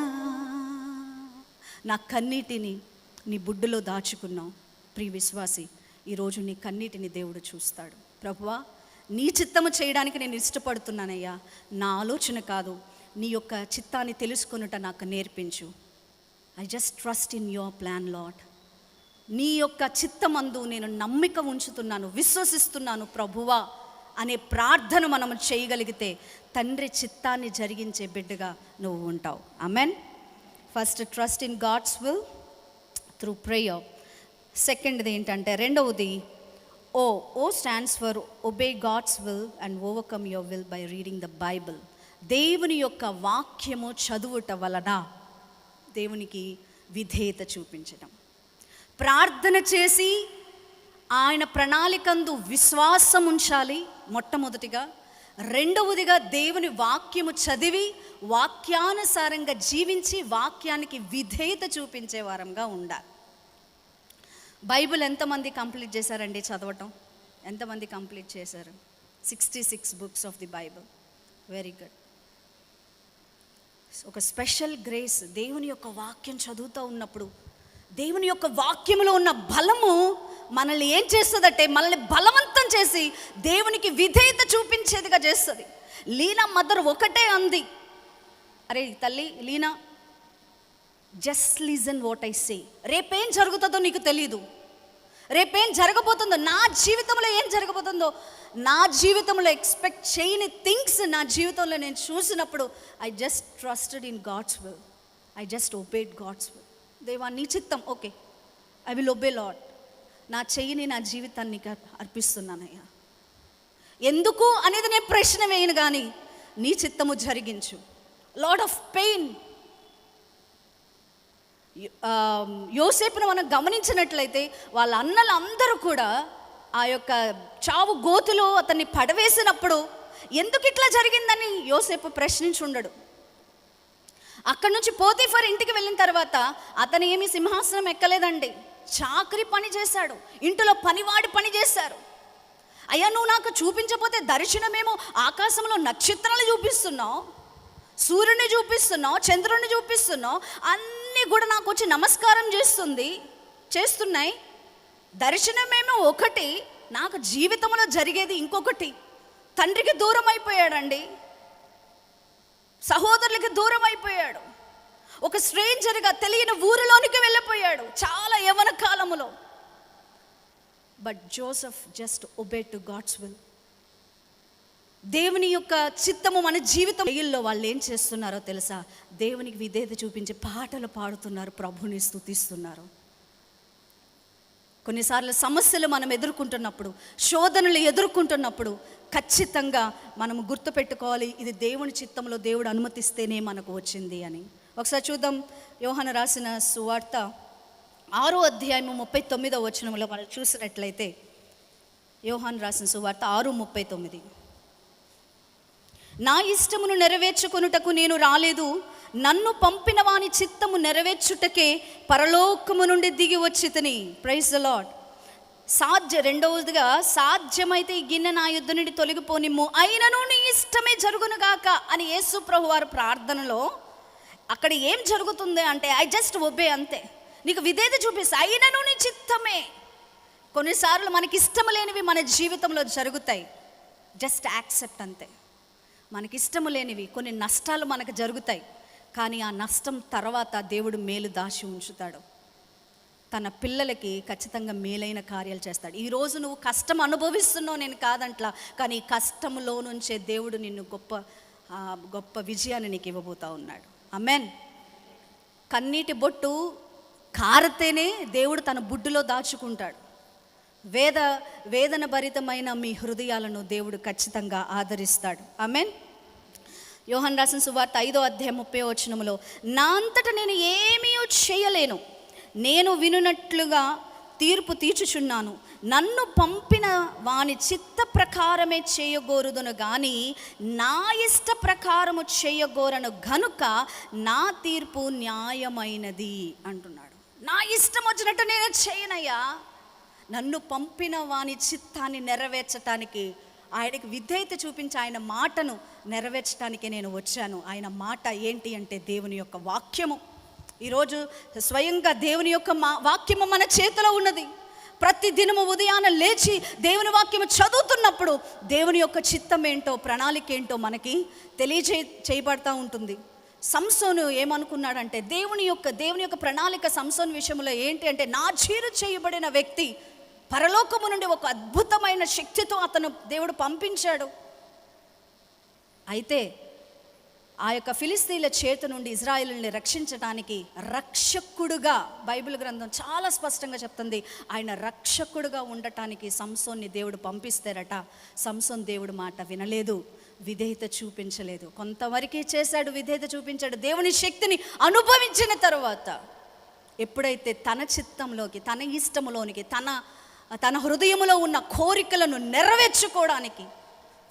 నా కన్నీటిని నీ బుడ్డులో దాచుకున్నావు. ప్రియ విశ్వాసి, ఈరోజు నీ కన్నీటిని దేవుడు చూస్తాడు. ప్రభువా నీ చిత్తము చేయడానికి నేను ఇష్టపడుతున్నానయ్యా, నా ఆలోచన కాదు, నీ యొక్క చిత్తాన్ని తెలుసుకొనుట నాకు నేర్పించు. I just trust in your plan Lord. నీ యొక్క చిత్తమందు నేను నమ్మిక ఉంచుతున్నాను, విశ్వసిస్తున్నాను ప్రభువా అనే ప్రార్థన మనం చేయగలిగితే తండ్రి చిత్తాన్ని జరిగించే బిడ్డగా నువ్వు ఉంటావు. Amen. First trust in God's will, through prayer. సెకండ్ది ఏంటంటే, రెండవది O stands for obey God's will and overcome your will by reading the Bible. దేవుని యొక్క వాక్యము చదువుట వలన దేవునికి విధేయత చూపించడం, ప్రార్థన చేసి ఆయన ప్రణాళికందు విశ్వాసం ఉంచాలి మొట్టమొదటిగా. రెండవదిగా దేవుని వాక్యము చదివి వాక్యానుసారంగా జీవించి వాక్యానికి విధేయత చూపించే వారంగా ఉండాలి. బైబిల్ ఎంతమంది కంప్లీట్ చేశారండి చదవటం? ఎంతమంది కంప్లీట్ చేశారు? 66 books of the Bible. Very good. ఒక స్పెషల్ గ్రేస్. దేవుని యొక్క వాక్యం చదువుతూ ఉన్నప్పుడు దేవుని యొక్క వాక్యంలో ఉన్న బలము మనల్ని ఏం చేస్తుందంటే, మనల్ని బలవంతం చేసి దేవునికి విధేయత చూపించేదిగా చేస్తుంది. లీనా మదర్ ఒకటే అంది, అరే తల్లి Leena, just listen what I say. రేపేం జరుగుతుందో నీకు తెలీదు, రేపేం జరగబోతుందో, నా జీవితంలో ఏం జరగబోతుందో, నా జీవితంలో ఎక్స్పెక్ట్ చేయని థింగ్స్ నా జీవితంలో నేను చూసినప్పుడు I just trusted in God's will, I just obeyed God's will. దేవా నీ చిత్తం, okay I will obey Lord. నా చెయ్యిని నా జీవితాన్ని అర్పిస్తున్నానయ్యా. ఎందుకు అనేది నేను ప్రశ్న వేయను, కానీ నీ చిత్తము జరిగించు. Lord of pain. యోసేపును మనం గమనించినట్లయితే వాళ్ళ అన్నలందరూ కూడా ఆ యొక్క చావు గోతులో అతన్ని పడవేసినప్పుడు ఎందుకు ఇట్లా జరిగిందని యోసేపు ప్రశ్నించి ఉండడు. అక్కడి నుంచి పోతీఫర్ ఇంటికి వెళ్ళిన తర్వాత అతను ఏమీ సింహాసనం ఎక్కలేదండి, చాకరీ పని చేశాడు, ఇంటిలో పనివాడి పని చేశారు. అయ్యా నువ్వు నాకు చూపించకపోతే దర్శనమేమో ఆకాశంలో నక్షత్రాలు చూపిస్తున్నావు, సూర్యుని చూపిస్తున్నావు, చంద్రుడిని చూపిస్తున్నావు, అన్నీ కూడా నాకు వచ్చి నమస్కారం చేస్తున్నాయి. దర్శనమేమో ఒకటి, నాకు జీవితంలో జరిగేది ఇంకొకటి. తండ్రికి దూరం అయిపోయాడండి, సహోదరులకి దూరం అయిపోయాడు, ఒక స్ట్రేంజర్గా తెలియని ఊరిలోనికి వెళ్ళిపోయాడు చాలా యవ్వన కాలములో. But Joseph just obey to God's will. దేవుని యొక్క చిత్తము మన జీవితం. జైల్లో వాళ్ళు ఏం చేస్తున్నారో తెలుసా? దేవునికి విధేయత చూపించి పాటలు పాడుతున్నారు, ప్రభుని స్తుతిస్తున్నారు. కొన్నిసార్లు సమస్యలు మనం ఎదుర్కొంటున్నప్పుడు, శోధనలు ఎదుర్కొంటున్నప్పుడు ఖచ్చితంగా మనము గుర్తుపెట్టుకోవాలి, ఇది దేవుని చిత్తంలో దేవుడు అనుమతిస్తేనే మనకు వచ్చింది అని. ఒకసారి చూద్దాం, యోహాను రాసిన సువార్త 6వ అధ్యాయము 39వ వచనంలో మనం చూసినట్లయితే, యోహాను రాసిన సువార్త 6:39. నా ఇష్టమును నెరవేర్చుకొనుటకు నేను రాలేదు, నన్ను పంపిన వాని చిత్తము నెరవేర్చుటకే పరలోకము నుండి దిగి వచ్చితిని. Praise the lord. రెండవదిగా, సాధ్యమైతే ఈ గిన్నె నా యుద్ధ నుండి తొలగిపోనిమ్ము, అయినను నీ ఇష్టమే జరుగునుగాక అని యేసు ప్రభు వారు ప్రార్థనలో అక్కడ ఏం జరుగుతుంది అంటే, ఐ జస్ట్ ఒబే, అంతే. నీకు విధేయత చూపిస్తా, అయినను నీ చిత్తమే. కొన్నిసార్లు మనకి ఇష్టం లేనివి మన జీవితంలో జరుగుతాయి, జస్ట్ యాక్సెప్ట్ అంతే. మనకి ఇష్టము లేనివి కొన్ని నష్టాలు మనకు జరుగుతాయి, కానీ ఆ నష్టం తర్వాత దేవుడు మేలు దాచి ఉంచుతాడు. తన పిల్లలకి ఖచ్చితంగా మేలైన కార్యాలు చేస్తాడు. ఈరోజు నువ్వు కష్టం అనుభవిస్తున్నావు, నేను కాదంట్లా, కానీ కష్టంలో నుంచే దేవుడు నిన్ను గొప్ప విజయాన్ని నీకు ఇవ్వబోతా ఉన్నాడు. ఆమేన్. కన్నీటి బొట్టు కారితేనే దేవుడు తన బుడ్డులో దాచుకుంటాడు. వేదన భరితమైన మీ హృదయాలను దేవుడు ఖచ్చితంగా ఆదరిస్తాడు. ఆమేన్. యోహాను రాసిన సువార్త 5వ అధ్యాయం 30వ వచనములో, నా అంతట నేను ఏమీ చేయలేను, నేను వినున్నట్లుగా తీర్పు తీర్చుచున్నాను, నన్ను పంపిన వాని చిత్త ప్రకారమే చేయగోరుదును గాని నా ఇష్ట ప్రకారము చేయగోరను గనుక నా తీర్పు న్యాయమైనది అంటున్నాడు. నా ఇష్టం వచ్చినట్టు నేను చేయనయ్యా, నన్ను పంపిన వాని చిత్తాన్ని నెరవేర్చటానికి, ఆయనకి విధేయత చూపించి ఆయన మాటను నెరవేర్చడానికే నేను వచ్చాను. ఆయన మాట ఏంటి అంటే దేవుని యొక్క వాక్యము. ఈరోజు స్వయంగా దేవుని యొక్క వాక్యము మన చేతిలో ఉన్నది. ప్రతి దినము ఉదయాన లేచి దేవుని వాక్యము చదువుతున్నప్పుడు దేవుని యొక్క చిత్తం ఏంటో, ప్రణాళిక ఏంటో మనకి చేయబడతా ఉంటుంది. సంసోను ఏమనుకున్నాడంటే, దేవుని యొక్క ప్రణాళిక సంసోను విషయంలో ఏంటి అంటే, నా చీరు చేయబడిన వ్యక్తి పరలోకము నుండి ఒక అద్భుతమైన శక్తితో అతను దేవుడు పంపించాడు. అయితే ఆ యొక్క ఫిలిస్తీన్ల చేతి నుండి ఇజ్రాయేలుని రక్షించడానికి రక్షకుడుగా, బైబిల్ గ్రంథం చాలా స్పష్టంగా చెప్తుంది, ఆయన రక్షకుడుగా ఉండటానికి సంసోన్ని దేవుడు పంపిస్తారట. సంసోన్ దేవుడు మాట వినలేదు, విధేయత చూపించలేదు. కొంతవరకే చేశాడు, విధేయత చూపించాడు. దేవుని శక్తిని అనుభవించిన తర్వాత ఎప్పుడైతే తన చిత్తంలోకి, తన ఇష్టంలోనికి, తన హృదయంలో ఉన్న కోరికలను నెరవేర్చుకోవడానికి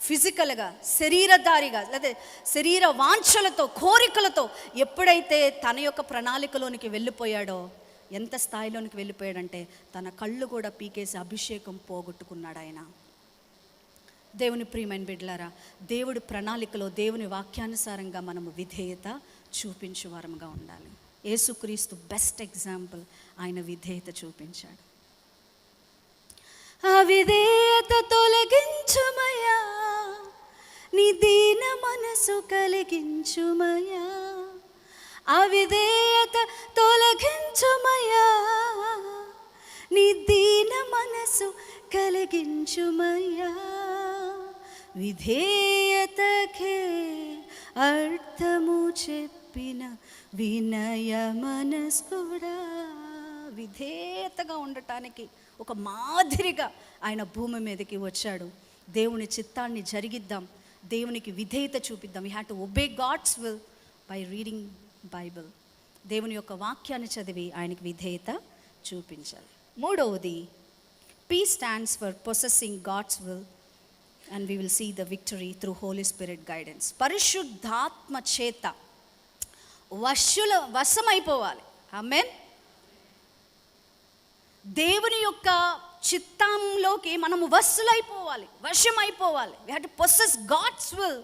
ఫిజికల్గా, శరీరధారిగా, లేదా శరీర వాంఛలతో, కోరికలతో ఎప్పుడైతే తన యొక్క ప్రణాళికలోనికి వెళ్ళిపోయాడో, ఎంత స్థాయిలోనికి వెళ్ళిపోయాడంటే తన కళ్ళు కూడా పీకేసి అభిషేకం పోగొట్టుకున్నాడు ఆయన. దేవుని ప్రియమైన బిడ్డలారా, దేవుడి ప్రణాళికలో, దేవుని వాక్యానుసారంగా మనము విధేయత చూపించు వారముగా ఉండాలి. యేసుక్రీస్తు బెస్ట్ ఎగ్జాంపుల్. ఆయన విధేయత చూపించాడు. అవిధేయత తొలగించుమయా, నీ దీన మనసు కలిగించుమయా. అవిధేయత తొలగించుమయా, నీ దీన మనసు కలిగించుమయా. విధేయతకే అర్థము చెప్పిన వినయ మనస్కుడా. విధేయతగా ఉండటానికి ఒక మాదిరిగా ఆయన భూమి మీదకి వచ్చాడు. దేవుని చిత్తాన్ని జరిగిద్దాం, దేవునికి విధేయత చూపిద్దాం. We have to obey God's will by reading Bible. దేవుని యొక్క వాక్యాన్ని చదివి ఆయనకి విధేయత చూపించాలి. మూడవది, P stands for possessing God's will and we will see the victory through Holy Spirit guidance. పరిశుద్ధాత్మ చేత వశమైపోవాలి. ఆమేన్. దేవుని యొక్క చిత్తంలోకి మనము వశమైపోవాలి. We have to possess God's will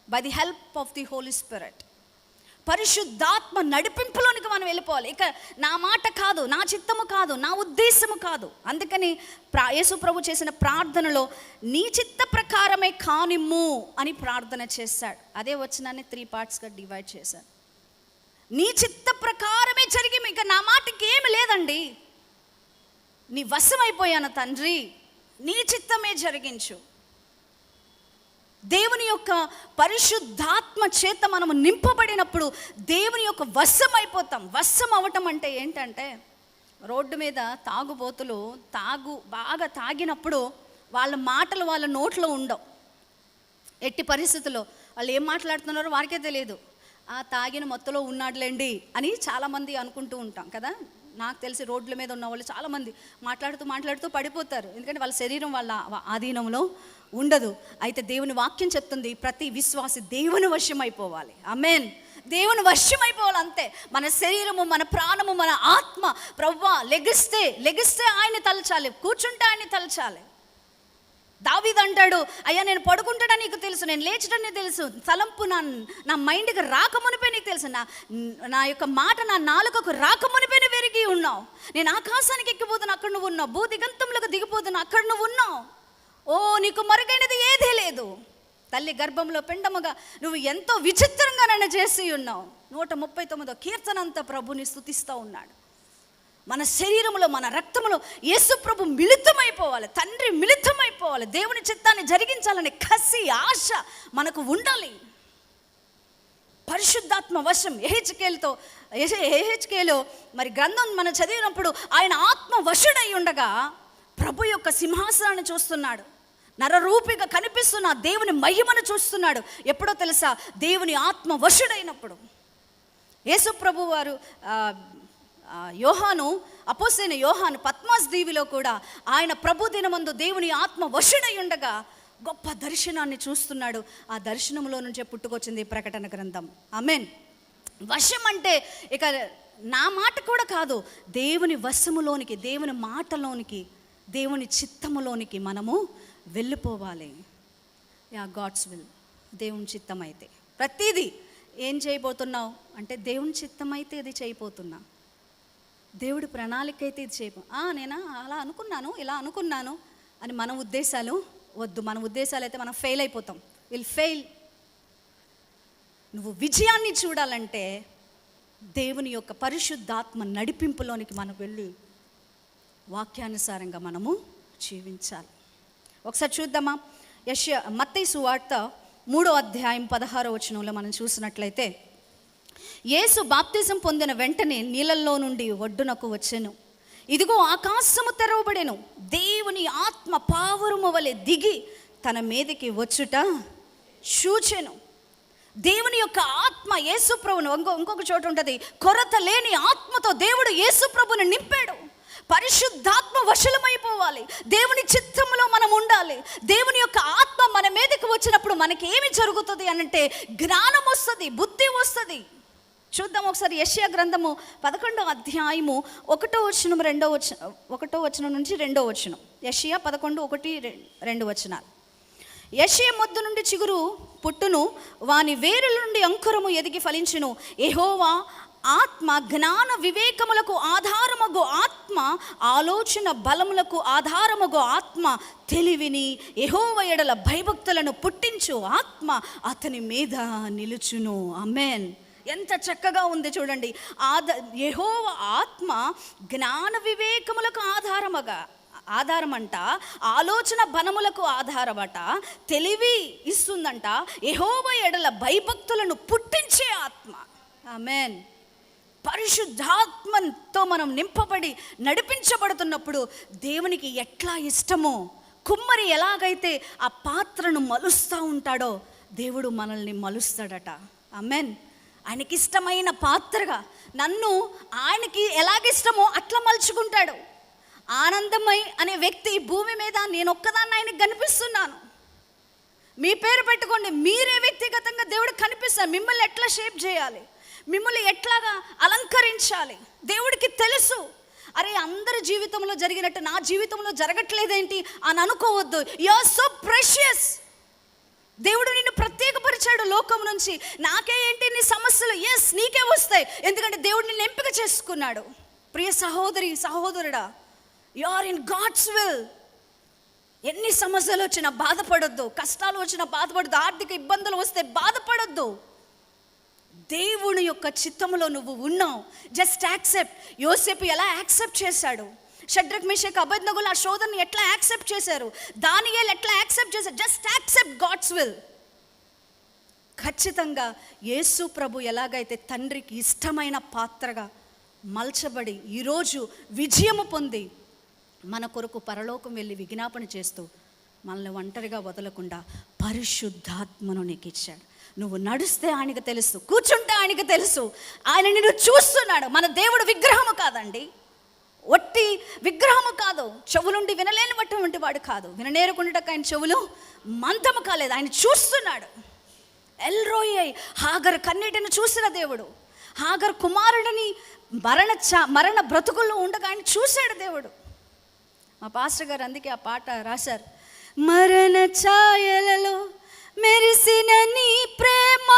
by the help of the Holy Spirit. పరిశుద్ధాత్మ నడిపింపులోనికి మనం వెళ్ళిపోవాలి. ఇక నా మాట కాదు, నా చిత్తము కాదు, నా ఉద్దేశము కాదు. అందుకని యేసు ప్రభు చేసిన ప్రార్థనలో నీ చిత్త ప్రకారమే కానిమ్ము అని ప్రార్థన చేశాడు. అదే వచనాన్ని 3 పార్ట్స్గా డివైడ్ చేశాడు. నీ చిత్త ప్రకారమే జరిగి, ఇక నా మాటకి ఏమి లేదండి, నీ వశమైపోయాను తండ్రి, నీ చిత్తమే జరిగించు. దేవుని యొక్క పరిశుద్ధాత్మ చేత మనము నింపబడినప్పుడు దేవుని యొక్క వశం అయిపోతాం. వశం అవ్వటం అంటే ఏంటంటే, రోడ్డు మీద తాగుబోతులు బాగా తాగినప్పుడు వాళ్ళ మాటలు వాళ్ళ నోట్లో ఉండవు. ఎట్టి పరిస్థితుల్లో వాళ్ళు ఏం మాట్లాడుతున్నారో వారికే తెలియదు. ఆ తాగిన మొత్తలో ఉన్నాడులేండి అని చాలామంది అనుకుంటూ ఉంటాం కదా. నాకు తెలిసి రోడ్ల మీద ఉన్న వాళ్ళు చాలామంది మాట్లాడుతూ పడిపోతారు. ఎందుకంటే వాళ్ళ శరీరం వాళ్ళ ఆధీనంలో ఉండదు. అయితే దేవుని వాక్యం చెప్తుంది, ప్రతి విశ్వాసి దేవుని వశం అయిపోవాలి. ఆమేన్. దేవుని వశం అయిపోవాలి అంతే. మన శరీరము, మన ప్రాణము, మన ఆత్మ, ప్రభువా లెగిస్తే ఆయన్ని తలచాలి, కూర్చుంటే ఆయన్ని తలచాలి. దావీదు అంటాడు, అయ్యా నేను పడుకుంటాడని నీకు తెలుసు, నేను లేచడం నీకు తెలుసు, తలంపు నా మైండ్కి రాకమునిపే నీకు తెలుసు, నా యొక్క మాట నా నాలుకకు రాకమునిపే నువ్వు ఎరిగి ఉన్నావు. నేను ఆకాశానికి ఎక్కిపోతున్నా, అక్కడ నువ్వు ఉన్నావు. భూదిగంతంలోకి దిగిపోతున్నా, అక్కడ నువ్వు ఉన్నావు. ఓ నీకు మరుగైనది ఏదీ లేదు. తల్లి గర్భంలో పిండముగా నువ్వు ఎంతో విచిత్రంగా నన్ను చేసి ఉన్నావు. 139వ కీర్తన అంతా ప్రభుని స్తుతిస్తూ ఉన్నాడు. మన శరీరంలో, మన రక్తంలో యేసు ప్రభు మిళితమైపోవాలి, తండ్రి మిళితమైపోవాలి. దేవుని చిత్తాన్ని జరిగించాలనే కసి, ఆశ మనకు ఉండాలి. పరిశుద్ధాత్మ వశం. యెహెజ్కేలు మరి గ్రంథం మనం చదివినప్పుడు ఆయన ఆత్మ వశుడై ఉండగా ప్రభు యొక్క సింహాసనాన్ని చూస్తున్నాడు. నరరూపిగా కనిపిస్తున్న దేవుని మహిమను చూస్తున్నాడు. ఎప్పుడో తెలుసా? దేవుని ఆత్మ వశుడైనప్పుడు. యేసు ప్రభు వారు అపోస్తలుడైన యోహాను పత్మస్ దీవిలో కూడా ఆయన ప్రభు దినమందు దేవుని ఆత్మ వశుడై ఉండగా గొప్ప దర్శనాన్ని చూస్తున్నాడు. ఆ దర్శనంలో నుంచే పుట్టుకొచ్చింది ప్రకటన గ్రంథం. ఆమేన్. వశం అంటే ఇక నా మాట కూడా కాదు, దేవుని వశములోనికి, దేవుని మాటలోనికి, దేవుని చిత్తములోనికి మనము వెళ్ళిపోవాలి. God's will. దేవుని చిత్తం అయితే ప్రతిదీ ఏం చేయబోతున్నావు అంటే, దేవుని చిత్తం అయితే ఇది చేయబోతున్నా, దేవుడి ప్రణాళిక అయితే ఇది నేను అలా అనుకున్నాను, ఇలా అనుకున్నాను అని మన ఉద్దేశాలు వద్దు. మన ఉద్దేశాలు అయితే మనం ఫెయిల్ అయిపోతాం. ఫెయిల్. నువ్వు విజయాన్ని చూడాలంటే దేవుని యొక్క పరిశుద్ధాత్మ నడిపింపులోనికి మనం వెళ్ళి వాక్యానుసారంగా మనము జీవించాలి. ఒకసారి చూద్దామా? మత్తయి సువార్త 3వ అధ్యాయం 16వ వచనంలో మనం చూసినట్లయితే, యేసు బాప్తిజం పొందిన వెంటనే నీళ్ళల్లో నుండి ఒడ్డునకు వచ్చెను. ఇదిగో ఆకాశము తెరవబడెను, దేవుని ఆత్మ పావురము వలె దిగి తన మీదకి వచ్చుట చూచెను. దేవుని యొక్క ఆత్మ యేసుప్రభును, ఇంకొక చోట ఉంటుంది, కొరత లేని ఆత్మతో దేవుడు యేసుప్రభుని నింపాడు. పరిశుద్ధాత్మ వశలమైపోవాలి. దేవుని చిత్తంలో మనం ఉండాలి. దేవుని యొక్క ఆత్మ మన మీదకి వచ్చినప్పుడు మనకి ఏమి జరుగుతుంది అనంటే, జ్ఞానం వస్తుంది, బుద్ధి వస్తుంది. చూద్దాం ఒకసారి యెషయా గ్రంథము 11వ అధ్యాయము 1వ వచనం 1వ వచనం నుంచి 2వ వచనం. యెషయా 11:1-2 వచనాలు. యెషయా మొద్దు నుండి చిగురు పుట్టును, వాని వేరుల నుండి అంకురము ఎదిగి ఫలించును. యెహోవా ఆత్మ జ్ఞాన వివేకములకు ఆధారమగు ఆత్మ, ఆలోచన బలములకు ఆధారమగు ఆత్మ, తెలివిని యెహోవా ఎడల భయభక్తులను పుట్టించు ఆత్మ అతని మీద నిలుచును. ఆమేన్. ఎంత చక్కగా ఉంది చూడండి. యెహోవా ఆత్మ జ్ఞాన వివేకములకు ఆధారమంట, ఆలోచన బలములకు ఆధారమట, తెలివి ఇస్తుందంట, యెహోవా ఎడల భయభక్తులను పుట్టించే ఆత్మ. ఆమేన్. పరిశుద్ధాత్మతో మనం నింపబడి నడిపించబడుతున్నప్పుడు దేవునికి ఎట్లా ఇష్టమో, కుమ్మరి ఎలాగైతే ఆ పాత్రను మలుస్తూ ఉంటాడో దేవుడు మనల్ని మలుస్తాడట. ఆమేన్. ఆయనకి ఇష్టమైన పాత్రగా నన్ను ఆయనకి ఎలాగిష్టమో అట్లా మలుచుకుంటాడు. ఆనందమై అనే వ్యక్తి భూమి మీద నేను ఒక్కదాన్ని ఆయనకు కనిపిస్తున్నాను. మీ పేరు పెట్టుకోండి, మీరే వ్యక్తిగతంగా దేవుడు కనిపిస్తారు. మిమ్మల్ని ఎట్లా షేప్ చేయాలి, మిమ్మల్ని ఎట్లాగా అలంకరించాలి దేవుడికి తెలుసు. అరే, అందరి జీవితంలో జరిగినట్టు నా జీవితంలో జరగట్లేదేంటి అని అనుకోవద్దు. You are so precious. దేవుడు నిన్ను ప్రత్యేకపరిచాడు లోకం నుంచి. నాకే ఏంటి నీ సమస్యలు? ఎస్, నీకే వస్తాయి, ఎందుకంటే దేవుడు నిన్ను ఎంపిక చేసుకున్నాడు. ప్రియ సహోదరి, సహోదరుడా, you are in God's will. ఎన్ని సమస్యలు వచ్చినా బాధపడొద్దు, కష్టాలు వచ్చినా బాధపడద్దు, ఆర్థిక ఇబ్బందులు వస్తే బాధపడొద్దు. దేవుని యొక్క చిత్తములో నువ్వు ఉన్నావు. Just accept. యోసేపు ఎలా యాక్సెప్ట్ చేశాడు, షడ్రక్ మేషక్ అబేద్నెగోలు ఆ శోధనని ఎట్లా యాక్సెప్ట్ చేశారు, దానియేలు ఎట్లా యాక్సెప్ట్ చేశారు. Just accept God's will. ఖచ్చితంగా యేసు ప్రభు ఎలాగైతే తండ్రికి ఇష్టమైన పాత్రగా మలచబడి ఈరోజు విజయము పొంది మన కొరకు పరలోకం వెళ్ళి విజ్ఞాపన చేస్తూ మనల్ని ఒంటరిగా వదలకుండా పరిశుద్ధాత్మను నీకు ఇచ్చాడు. నువ్వు నడిస్తే ఆయనకు తెలుసు, కూర్చుంటే ఆయనకు తెలుసు. ఆయన నిన్ను చూస్తున్నాడు. మన దేవుడు విగ్రహము కాదండి, ఒట్టి విగ్రహము కాదు. చెవులుండి వినలేనిటువంటి వాడు కాదు, విననేరుకుండటకు ఆయన చెవులు మందము కాలేదు. ఆయన చూస్తున్నాడు. ఎల్రోయ్, హాగర్ కన్నీటిని చూసిన దేవుడు. హాగర్ కుమారుడిని మరణ బ్రతుకుల్లో ఉండగా ఆయన చూశాడు దేవుడు. మా పాస్టర్ గారు అందుకే ఆ పాట రాశారు. మరణ ఛాయలలో మెరిసిన నీ ప్రేమ,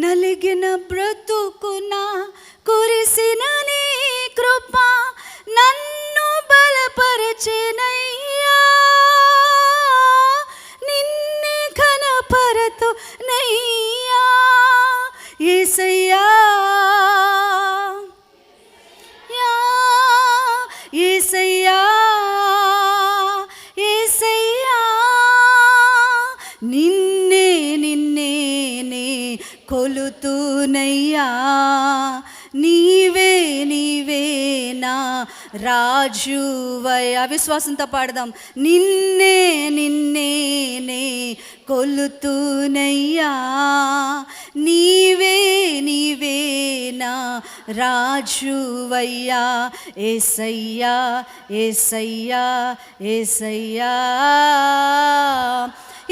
నలిగిన బ్రతుకున కురిసిన నీ కృప, నన్ను బలపరచెనయ్యా, నిన్నే ఘనపరతు నయ్యా యేసయ్యా, యేసయ్యా, యేసయ్యా, నిన్నే నిన్నే నే కొలుతునయ్యా, నీవే నీవే నా రాజువై. అవిశ్వాసంతో పాడదాం. నిన్నే నిన్నే నే కొలుతునయ్యా, నీవే నీవే నా రాజువయ్యా, యేసయ్యా, యేసయ్యా, యేసయ్యా,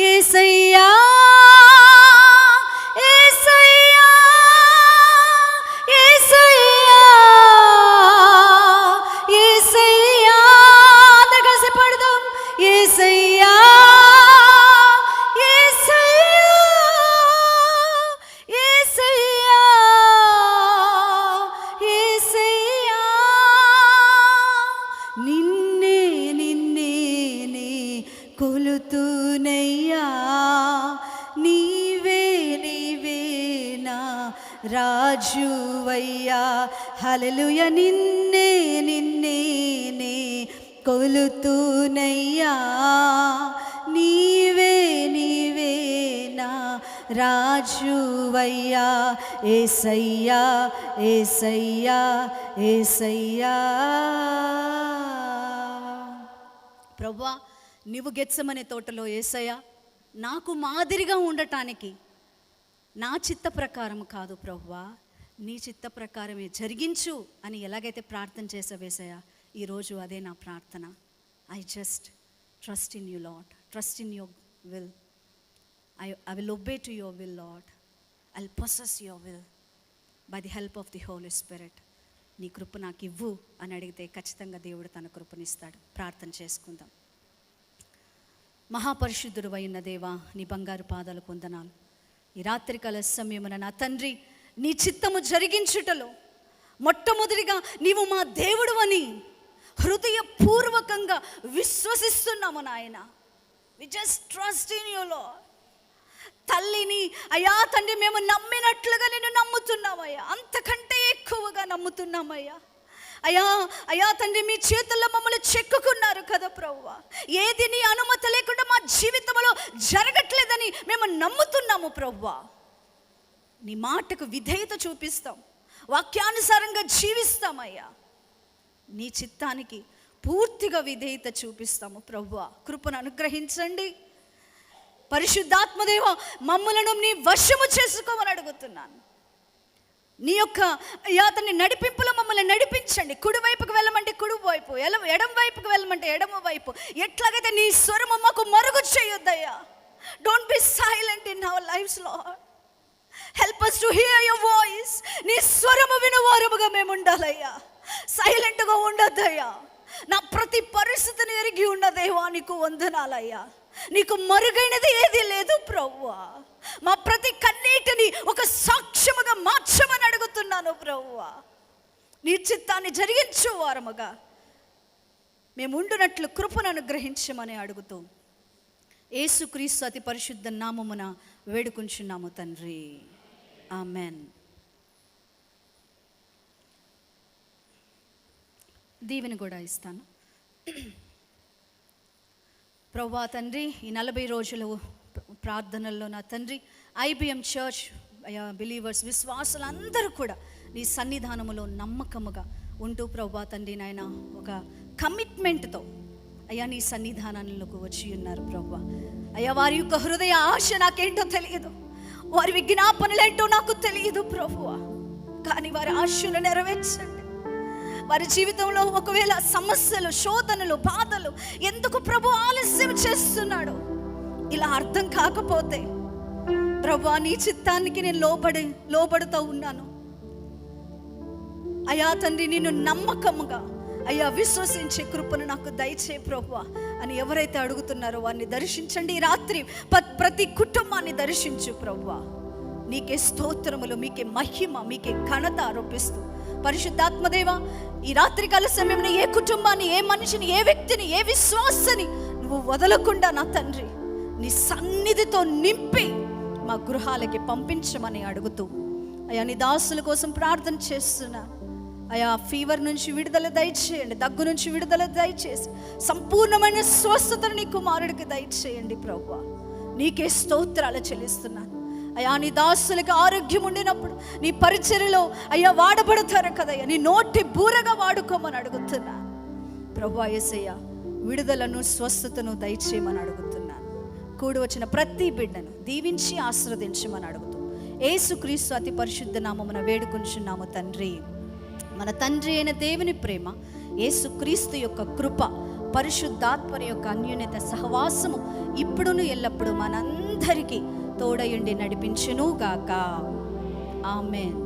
యేసయ్యా, యేసయ్యా, యేసయ్యా, యేసయ్యా. అందరూ కలిసి పాడదాం. యేసయ్యా, యేసయ్యా, యేసయ్యా, యేసయ్యా, నిన్నే నిన్నే నే కొలుతునయ్యా, నీవే నీవే నా రాజువయ్యా. హల్లెలూయా. నిన్నే నిన్నే నే కొలుతునయ్యా, నీవే నీవే నా రాజువయ్యా, యేసయ్యా యేసయ్యా యేసయ్యా. ప్రభువా, నీవు గెత్సెమనే తోటలో యేసయ్యా నాకు మాదిరిగా ఉండటానికి నా చిత్త ప్రకారం కాదు ప్రభువా, నీ చిత్త ప్రకారమే జరిగించు అని ఎలాగైతే ప్రార్థన చేసావు యేసయ్యా, ఈరోజు అదే నా ప్రార్థన. I just trust in you lord, trust in your will. I will obey to your will, Lord. I'll possess your will by the help of the Holy Spirit. నీ కృప నాకు ఇవ్వు అని అడిగితే ఖచ్చితంగా దేవుడు తన కృపనిస్తాడు. ప్రార్థన చేసుకుందాం. మహాపరిశుద్ధుడు అయిన దేవా, నీ బంగారు పాదాలకు వందనాలు. ఈ రాత్రికాల సమయమున నా తండ్రి, నీ చిత్తము జరిగించుటలో మొట్టమొదటిగా నీవు మా దేవుడు అని హృదయపూర్వకంగా విశ్వసిస్తున్నాము నాయన. We just trust in you, Lord. తల్లిని అయ్యా తండ్రి మేము నమ్మినట్లుగా నేను నమ్ముతున్నామయ్యా, అంతకంటే ఎక్కువగా నమ్ముతున్నామయ్యా. అయ్యా అయ్యా తండ్రి, మీ చేతుల్లో మమ్మల్ని చెక్కుకున్నారు కదా ప్రభువా. ఏది నీ అనుమతి లేకుండా మా జీవితంలో జరగట్లేదని మేము నమ్ముతున్నాము ప్రభువా. నీ మాటకు విధేయత చూపిస్తాం, వాక్యానుసారంగా జీవిస్తామయ్యా. నీ చిత్తానికి పూర్తిగా విధేయత చూపిస్తాము ప్రభువా. కృపను అనుగ్రహించండి. పరిశుద్ధాత్మదేవ, మమ్మలను నీ వశము చేసుకోమని అడుగుతున్నాను. నీ యొక్క అతన్ని నడిపింపులో మమ్మల్ని నడిపించండి. కుడి వైపుకు వెళ్ళమంటే కుడి వైపు, ఎడమ వైపుకు వెళ్ళమంటే ఎడమ వైపు, ఎట్లాగైతే నీ స్వరము మాకు మరుగు చేయొద్దయ్యా. Don't be silent in our lives Lord. Help us to hear your voice. నీ స్వరము వినువారముగా మేము ఉండాలయ్యా, సైలెంట్గా ఉండొద్దయ్యా. నా ప్రతి పరిస్థితిని ఎరిగి ఉన్న దేవా నీకు వందనాలయ్యా. నీకు మరుగైనది ఏది లేదు ప్రభువా. మా ప్రతి కన్నీటిని ఒక సాక్ష్యముగా మార్చమని అడుగుతున్నాను ప్రభువా. నీ చిత్తాన్ని జరిగించు వారముగా మేము ఉండునట్లు కృపను అనుగ్రహించమని అడుగుతూ యేసుక్రీస్తు అతి పరిశుద్ధ నామమున వేడుకుంటున్నాము తండ్రి, ఆమెన్. దీవెన కూడా ఇస్తాను. ప్రభువా తండ్రి, ఈ 40 రోజులు ప్రార్థనల్లో నా తండ్రి IBM చర్చ్ బిలీవర్స్ విశ్వాసులందరూ కూడా నీ సన్నిధానములో నమ్మకముగా ఉంటూ ప్రభువా తండ్రి నాయన ఒక కమిట్మెంట్తో అయ్యా నీ సన్నిధానంలోకి వచ్చి ఉన్నారు ప్రభువా. అయ్యా వారి యొక్క హృదయ ఆశ నాకేంటో తెలియదు, వారి విజ్ఞాపనలేంటో నాకు తెలియదు ప్రభువా. కానీ వారి ఆశలు నెరవేర్చండి. వారి జీవితంలో ఒకవేళ సమస్యలు, శోధనలు, బాధలు ఎందుకు ప్రభు ఆలస్యం చేస్తున్నాడు ఇలా అర్థం కాకపోతే ప్రభు నీ చిత్తానికి నేను లోబడుతూ ఉన్నాను అయ్యా తండ్రి. నిన్ను నమ్మకముగా అయ్యా విశ్వసించే కృపను నాకు దయచే ప్రభువా అని ఎవరైతే అడుగుతున్నారో వారిని దర్శించండి. ఈ రాత్రి ప్రతి కుటుంబాన్ని దర్శించు ప్రభువా. నీకే స్తోత్రములు, మీకే మహిమ, మీకే ఘనత ఆరోపిస్తూ పరిశుద్ధాత్మదేవ, ఈ రాత్రికాల సమయంలో ఏ కుటుంబాన్ని, ఏ మనిషిని, ఏ వ్యక్తిని, ఏ విశ్వాసాన్ని నువ్వు వదలకుండా నా తండ్రి నీ సన్నిధితో నింపి మా గృహాలకి పంపించమని అడుగుతూ అయ్యా నీ దాసుల కోసం ప్రార్థన చేస్తున్నా. అయ్యా ఫీవర్ నుంచి విడుదల దయచేయండి, దగ్గు నుంచి విడుదల దయచేసి సంపూర్ణమైన స్వస్థతను నీ కుమారుడికి దయచేయండి ప్రభువా. నీకే స్తోత్రాలు చెల్లిస్తున్నాను అయ్యా. నీ దాసులకు ఆరోగ్యం ఉండినప్పుడు నీ పరిచర్యలో అయ్యా వాడబడతారు కదయ్యా, నీ నోటి బూరగా వాడుకోమని అడుగుతున్నా ప్రభువా. యేసయ్య విడుదలను, స్వస్థతను దయచేయమని అడుగుతున్నాను. కూడి వచ్చిన ప్రతి బిడ్డను దీవించి ఆశీర్వదించమని అడుగుతూ యేసుక్రీస్తు అతి పరిశుద్ధ నామమున వేడుకుంటున్నాము తండ్రి. మన తండ్రి అయిన దేవుని ప్రేమ, యేసుక్రీస్తు యొక్క కృప, పరిశుద్ధాత్మని యొక్క అన్యోన్యత సహవాసము ఇప్పుడును ఎల్లప్పుడూ మనందరికీ తోడయుండి నడిపించును గాక. ఆమేన్.